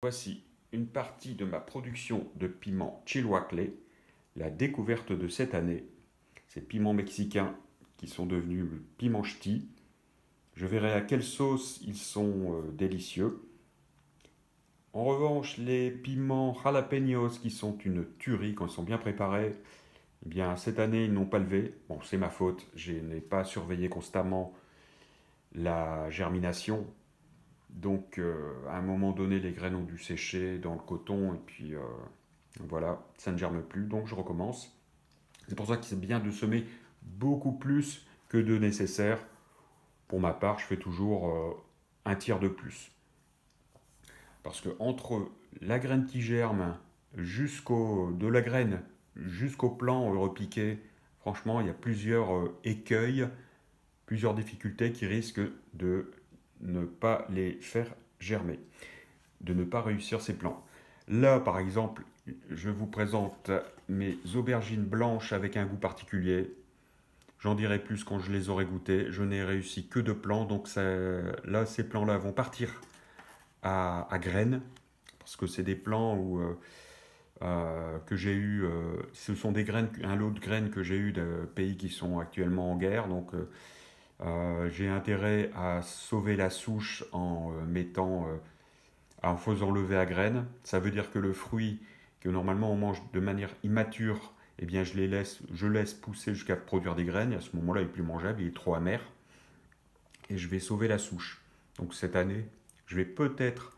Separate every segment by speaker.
Speaker 1: Voici une partie de ma production de piments Chilhuacle, la découverte de cette année. Ces piments mexicains qui sont devenus piments ch'tis. Je verrai à quelle sauce ils sont délicieux. En revanche, les piments jalapenos qui sont une tuerie quand ils sont bien préparés, eh bien cette année ils n'ont pas levé. Bon, c'est ma faute, je n'ai pas surveillé constamment la germination. Donc à un moment donné, les graines ont dû sécher dans le coton et puis voilà, ça ne germe plus, donc je recommence. C'est pour ça que c'est bien de semer beaucoup plus que de nécessaire. Pour ma part, je fais toujours un tiers de plus. Parce que entre la graine qui germe de la graine jusqu'au plant repiqué, franchement, il y a plusieurs écueils, plusieurs difficultés qui risquent de ne pas les faire germer, de ne pas réussir ces plants. Là, par exemple, je vous présente mes aubergines blanches avec un goût particulier. J'en dirai plus quand je les aurai goûtées. Je n'ai réussi que 2 plants, donc là, ces plants-là vont partir à graines, parce que c'est des plants que j'ai eu. Ce sont des graines, un lot de graines que j'ai eu de pays qui sont actuellement en guerre, donc j'ai intérêt à sauver la souche en faisant lever à graines. Ça veut dire que le fruit que normalement on mange de manière immature, eh bien je laisse pousser jusqu'à produire des graines. Et à ce moment-là, il n'est plus mangeable, il est trop amer. Et je vais sauver la souche. Donc cette année, je vais peut-être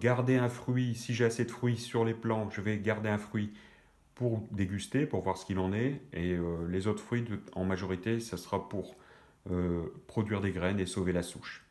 Speaker 1: garder un fruit. Si j'ai assez de fruits sur les plants, je vais garder un fruit pour déguster, pour voir ce qu'il en est. Et les autres fruits, en majorité, ça sera pour produire des graines et sauver la souche.